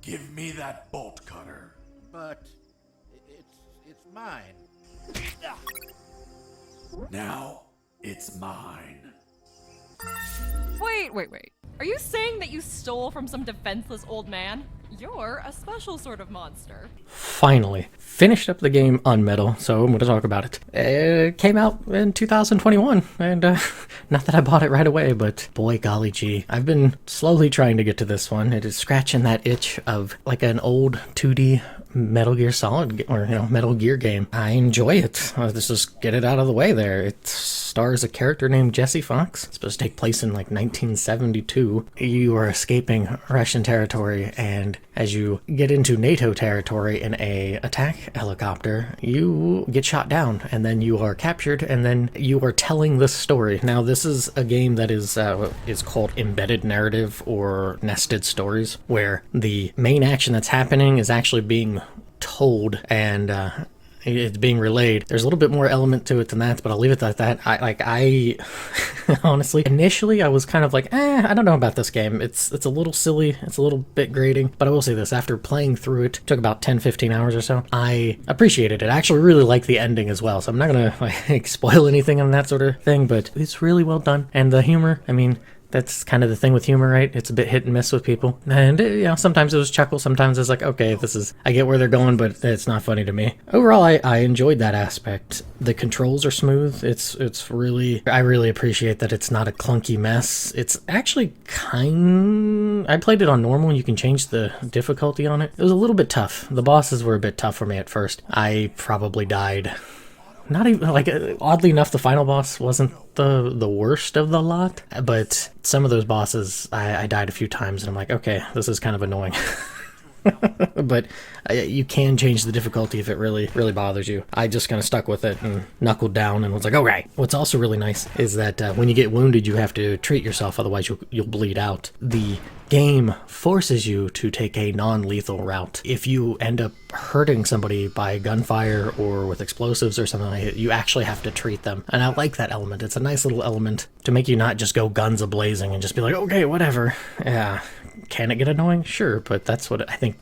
Give me that bolt cutter. But it's mine. Now, it's mine. Wait. Are you saying that you stole from some defenseless old man? You're a special sort of monster. Finally, finished up the game Unmetal, so I'm going to talk about it. It came out in 2021, and not that I bought it right away, but boy golly gee, I've been slowly trying to get to this one. It is scratching that itch of like an old 2D Metal Gear Solid, or Metal Gear game. I enjoy it. Let's just get it out of the way there. It stars a character named Jesse Fox. It's supposed to take place in like 1972. You are escaping Russian territory, and as you get into NATO territory in a attack helicopter, you get shot down, and then you are captured, and then you are telling this story. Now, this is a game that is called embedded narrative or nested stories, where the main action that's happening is actually being told and it's being relayed. There's a little bit more element to it than that, but I'll leave it at that. I honestly, initially I was kind of like, I don't know about this game. It's a little silly. It's a little bit grating, but I will say this, after playing through it, took about 10-15 hours or so, I appreciated it. I actually really like the ending as well, so I'm not gonna like spoil anything on that sort of thing, but it's really well done. And the humor, I mean, that's kind of the thing with humor, right? It's a bit hit and miss with people. And, sometimes it was chuckle, sometimes it's like, okay, I get where they're going, but it's not funny to me. Overall, I enjoyed that aspect. The controls are smooth. I really appreciate that it's not a clunky mess. It's actually I played it on normal, and you can change the difficulty on it. It was a little bit tough. The bosses were a bit tough for me at first. I probably died. Not even, oddly enough, the final boss wasn't the worst of the lot, but some of those bosses, I died a few times, and I'm like, okay, this is kind of annoying. But you can change the difficulty if it really, really bothers you. I just kind of stuck with it and knuckled down and was like, all right. What's also really nice is that when you get wounded, you have to treat yourself, otherwise you'll bleed out. The game forces you to take a non-lethal route. If you end up hurting somebody by gunfire or with explosives or something like that, you actually have to treat them. And I like that element. It's a nice little element to make you not just go guns a-blazing and just be like, okay, whatever. Yeah. Can it get annoying? Sure, but that's what I think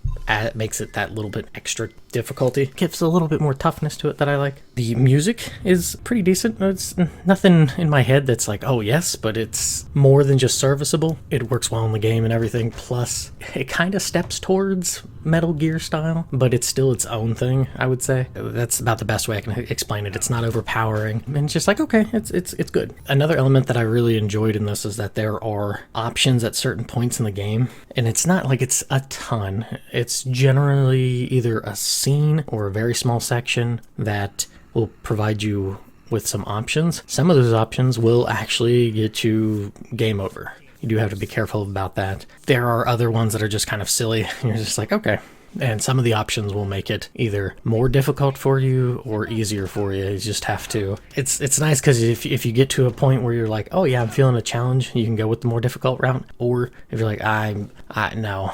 makes it that little bit extra difficulty. Gives a little bit more toughness to it that I like. The music is pretty decent. It's nothing in my head that's like, oh yes, but it's more than just serviceable. It works well in the game and everything. Plus, it kind of steps towards Metal Gear style, but it's still its own thing, I would say. That's about the best way I can explain it. It's not overpowering, and it's just like, okay, it's good. Another element that I really enjoyed in this is that there are options at certain points in the game, and it's not like it's a ton. It's generally either a scene or a very small section that will provide you with some options. Some of those options will actually get you game over. You do have to be careful about that. There are other ones that are just kind of silly. You're just like, okay. And some of the options will make it either more difficult for you or easier for you. You just have to. It's nice because if you get to a point where you're like, oh yeah, I'm feeling a challenge, you can go with the more difficult route. Or if you're like, no.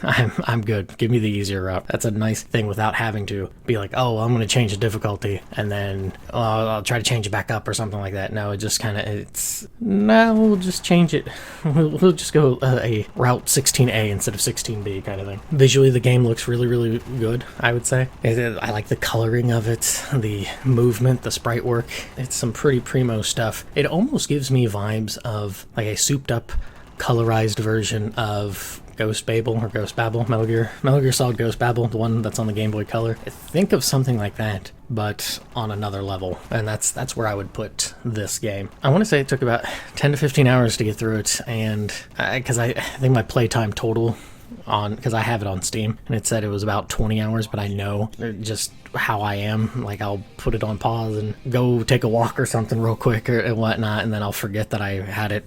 I'm good. Give me the easier route. That's a nice thing without having to be like, oh, I'm going to change the difficulty and then I'll try to change it back up or something like that. No, it just kind of, we'll just change it. We'll just go a route 16A instead of 16B kind of thing. Visually, the game looks really, really good, I would say. I like the coloring of it, the movement, the sprite work. It's some pretty primo stuff. It almost gives me vibes of like a souped up, colorized version of Ghost Babel or Ghost Babel, Metal Gear Solid Ghost Babel, the one that's on the Game Boy Color. Think of something like that, but on another level, and that's where I would put this game. I want to say it took about 10 to 15 hours to get through it, and because I think my playtime total because I have it on Steam, and it said it was about 20 hours, but I know just how I am. Like, I'll put it on pause and go take a walk or something real quick and whatnot, and then I'll forget that I had it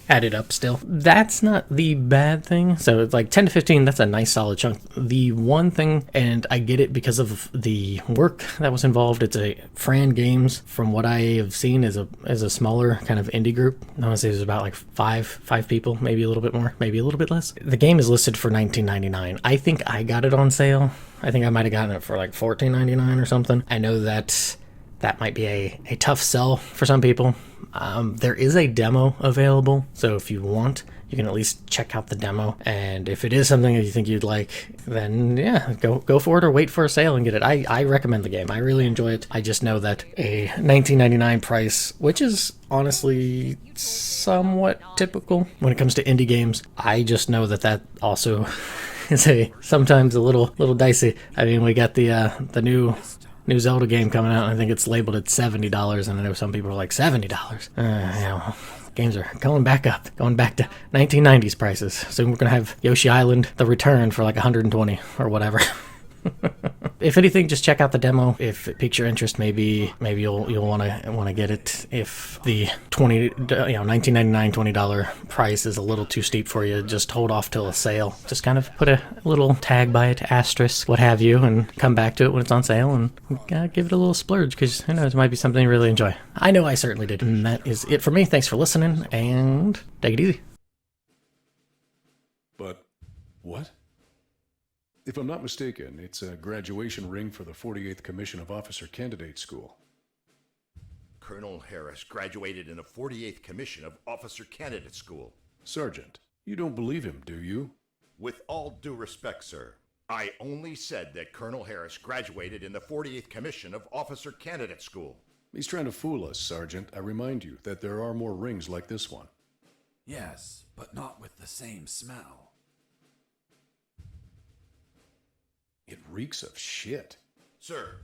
added up still. That's not the bad thing. So it's like 10 to 15, that's a nice solid chunk. The one thing, and I get it because of the work that was involved, it's a Fran Games, from what I have seen, is a smaller kind of indie group. I want to say there's about like five people, maybe a little bit more, maybe a little bit less. The game is listed for $19.99. I think I got it on sale. I think I might have gotten it for like $14.99 or something. I know that that might be a tough sell for some people. There is a demo available, so if you want, you can at least check out the demo. And if it is something that you think you'd like, then yeah, go for it or wait for a sale and get it. I recommend the game. I really enjoy it. I just know that a $19.99 price, which is honestly somewhat typical when it comes to indie games, I just know that also is sometimes a little dicey. I mean, we got the new Zelda game coming out, and I think it's labeled at $70, and I know some people are like, $70? Games are going back up, going back to 1990s prices. So we're gonna have Yoshi Island, The Return, for like 120 or whatever. If anything, just check out the demo. If it piques your interest, maybe you'll want to get it. If the $19.99 $20 price is a little too steep for you, just hold off till a sale. Just kind of put a little tag by it, asterisk, what have you, and come back to it when it's on sale and give it a little splurge, because who knows, it might be something you really enjoy. I know I certainly did. And that is it for me. Thanks for listening, and take it easy. But what? If I'm not mistaken, it's a graduation ring for the 48th Commission of Officer Candidate School. Colonel Harris graduated in the 48th Commission of Officer Candidate School. Sergeant, you don't believe him, do you? With all due respect, sir, I only said that Colonel Harris graduated in the 48th Commission of Officer Candidate School. He's trying to fool us, Sergeant. I remind you that there are more rings like this one. Yes, but not with the same smell. It reeks of shit. Sir,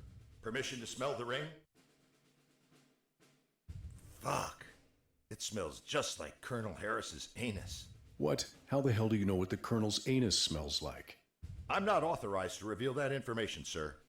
permission to smell the ring? Fuck. It smells just like Colonel Harris's anus. What? How the hell do you know what the Colonel's anus smells like? I'm not authorized to reveal that information, sir.